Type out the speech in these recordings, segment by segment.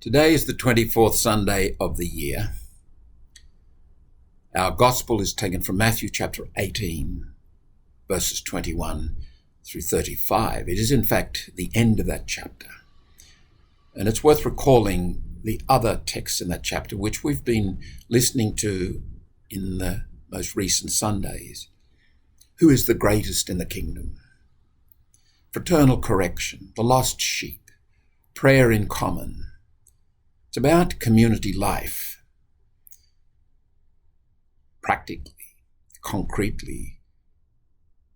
Today is the 24th Sunday of the year. Our gospel is taken from Matthew chapter 18, verses 21 through 35. It is in fact the end of that chapter. And it's worth recalling the other texts in that chapter, which we've been listening to in the most recent Sundays. Who is the greatest in the kingdom? Fraternal correction, the lost sheep, prayer in common. It's about community life. Practically, concretely,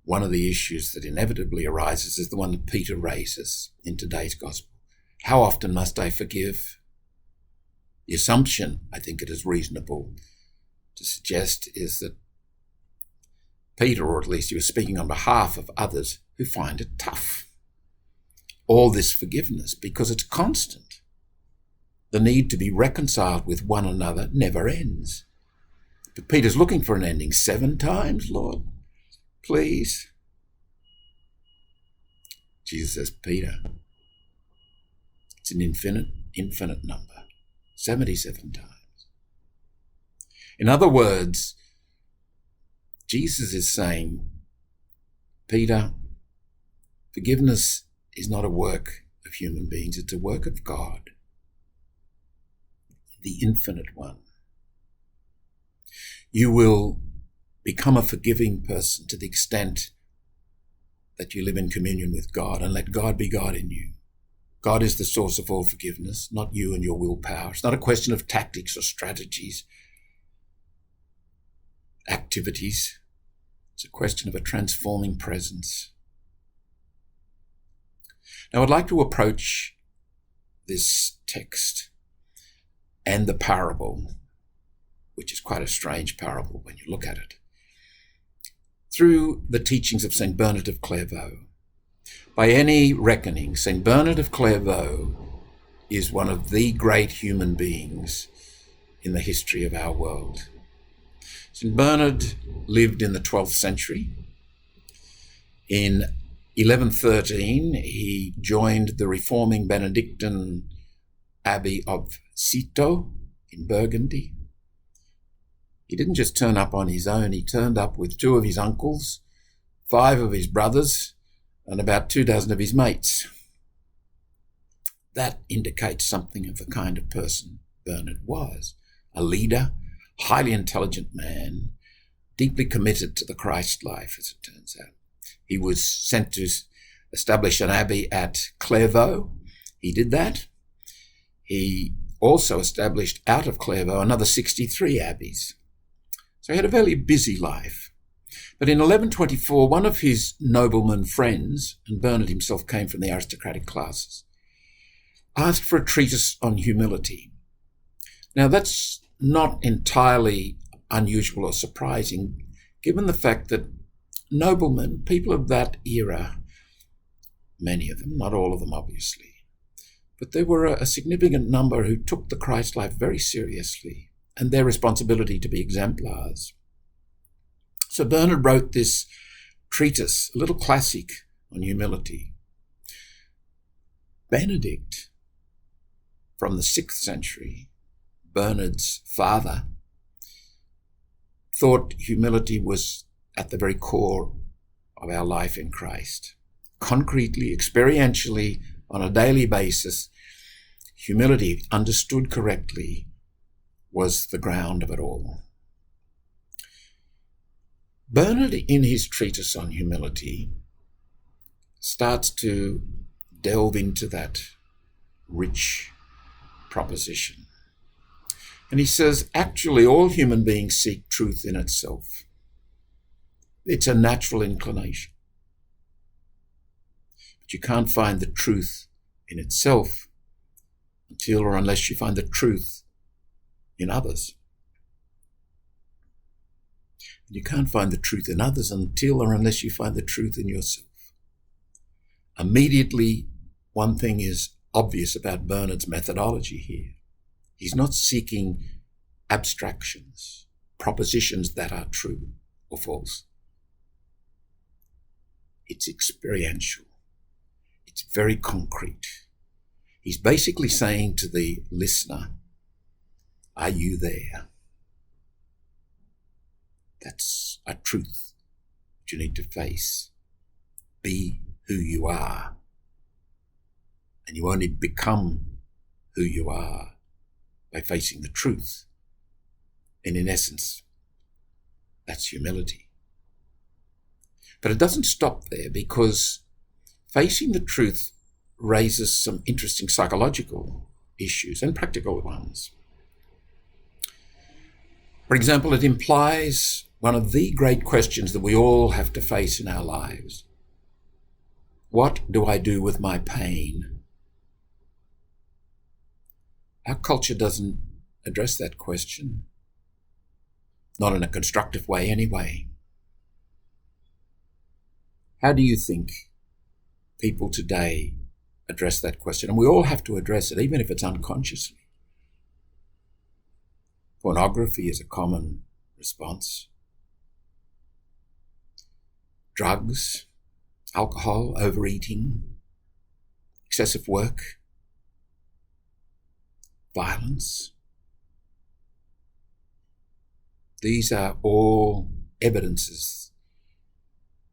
one of the issues that inevitably arises is the one that Peter raises in today's gospel. How often must I forgive? The assumption, I think it is reasonable to suggest, is that Peter, or at least he was speaking on behalf of others who find it tough. All this forgiveness, because it's constant. The need to be reconciled with one another never ends. But Peter's looking for an ending 7 times, Lord, please. Jesus says, Peter, it's an infinite number, 77 times. In other words, Jesus is saying, Peter, forgiveness is not a work of human beings, it's a work of God, the infinite one. You will become a forgiving person to the extent that you live in communion with God and let God be God in you. God is the source of all forgiveness, not you and your willpower. It's not a question of tactics or strategies, activities. It's a question of a transforming presence. Now, I'd like to approach this text and the parable, which is quite a strange parable when you look at it, through the teachings of St. Bernard of Clairvaux. By any reckoning, St. Bernard of Clairvaux is one of the great human beings in the history of our world. St. Bernard lived in the 12th century. In 1113, he joined the reforming Benedictine Abbey of Cîteaux in Burgundy. He didn't just turn up on his own, he turned up with 2 of his uncles, 5 of his brothers, and about 24 of his mates. That indicates something of the kind of person Bernard was. A leader, highly intelligent man, deeply committed to the Christ life, as it turns out. He was sent to establish an abbey at Clairvaux. He did that. He also established out of Clairvaux another 63 abbeys. So he had a very busy life. But in 1124, one of his nobleman friends, and Bernard himself came from the aristocratic classes, asked for a treatise on humility. Now that's not entirely unusual or surprising, given the fact that noblemen, people of that era, many of them, not all of them obviously, but there were a significant number who took the Christ life very seriously and their responsibility to be exemplars. So Bernard wrote this treatise, a little classic on humility. Benedict, from the 6th century, Bernard's father, thought humility was at the very core of our life in Christ. Concretely, experientially, on a daily basis, humility, understood correctly, was the ground of it all. Bernard, in his treatise on humility, starts to delve into that rich proposition. And he says, actually, all human beings seek truth in itself. It's a natural inclination. But you can't find the truth in itself until or unless you find the truth in others. You can't find the truth in others until or unless you find the truth in yourself. Immediately, one thing is obvious about Bernard's methodology here. He's not seeking abstractions, propositions that are true or false. It's experiential. It's very concrete. He's basically saying to the listener, are you there? That's a truth that you need to face. Be who you are. And you only become who you are by facing the truth. And in essence, that's humility. But it doesn't stop there, because facing the truth raises some interesting psychological issues and practical ones. For example, it implies one of the great questions that we all have to face in our lives. What do I do with my pain? Our culture doesn't address that question. Not in a constructive way anyway. How do you think people today address that question? And we all have to address it, even if it's unconsciously. Pornography is a common response. Drugs, alcohol, overeating, excessive work, violence. These are all evidences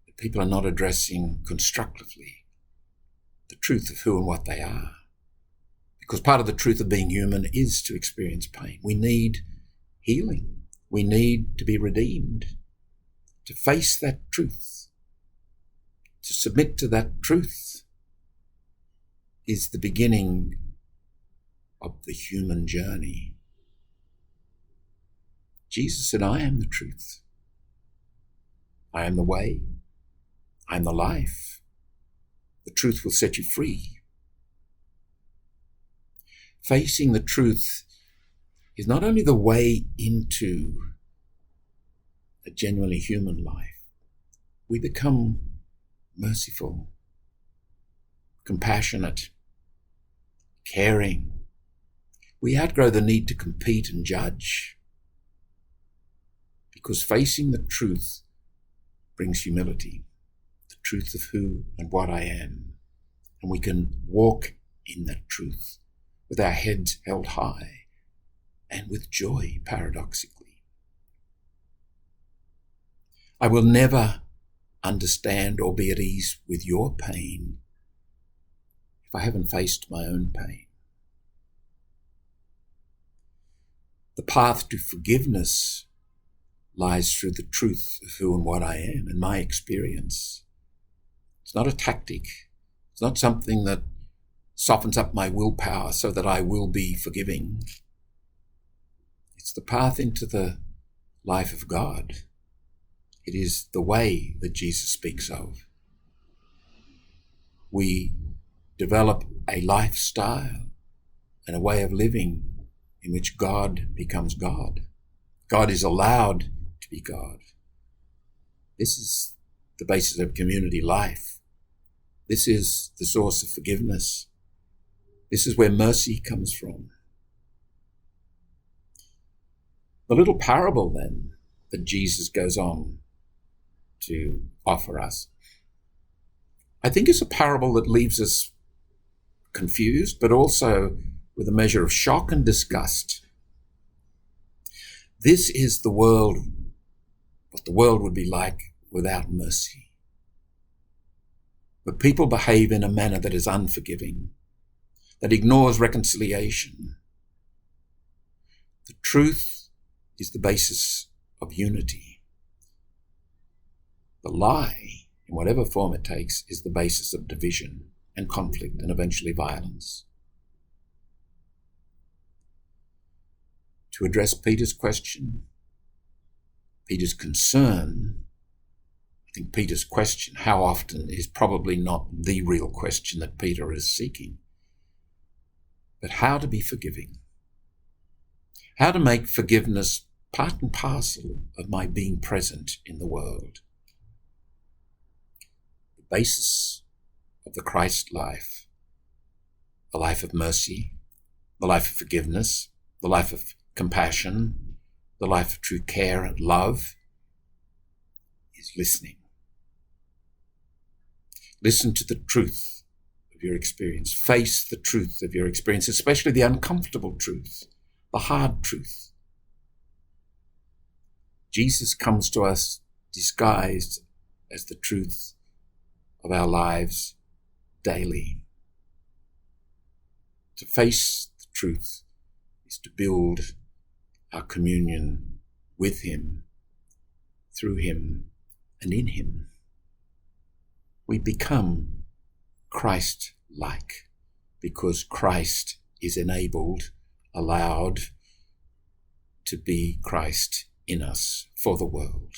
that people are not addressing constructively the truth of who and what they are. Because part of the truth of being human is to experience pain. We need healing. We need to be redeemed, to face that truth, to submit to that truth is the beginning of the human journey. Jesus said, I am the truth. I am the way. I am the life. The truth will set you free. Facing the truth is not only the way into a genuinely human life. We become merciful, compassionate, caring. We outgrow the need to compete and judge, because facing the truth brings humility, the truth of who and what I am. And we can walk in that truth with our heads held high and with joy, paradoxically. I will never understand or be at ease with your pain if I haven't faced my own pain. The path to forgiveness lies through the truth of who and what I am and my experience. It's not a tactic. It's not something that softens up my willpower so that I will be forgiving. It's the path into the life of God. It is the way that Jesus speaks of. We develop a lifestyle and a way of living in which God becomes God. God is allowed to be God. This is the basis of community life. This is the source of forgiveness. This is where mercy comes from. The little parable then that Jesus goes on to offer us, I think is a parable that leaves us confused, but also with a measure of shock and disgust. This is the world, what the world would be like without mercy. But people behave in a manner that is unforgiving, that ignores reconciliation. The truth is the basis of unity. The lie, in whatever form it takes, is the basis of division and conflict and eventually violence. To address Peter's question, Peter's concern, I think Peter's question, how often, is probably not the real question that Peter is seeking. But how to be forgiving. How to make forgiveness part and parcel of my being present in the world. The basis of the Christ life, the life of mercy, the life of forgiveness, the life of compassion, the life of true care and love, is listening. Listen to the truth of of your experience. Face the truth of your experience, especially the uncomfortable truth, the hard truth. Jesus comes to us disguised as the truth of our lives daily. To face the truth is to build our communion with him, through him, and in him. We become Christ-like because Christ is enabled, allowed to be Christ in us for the world.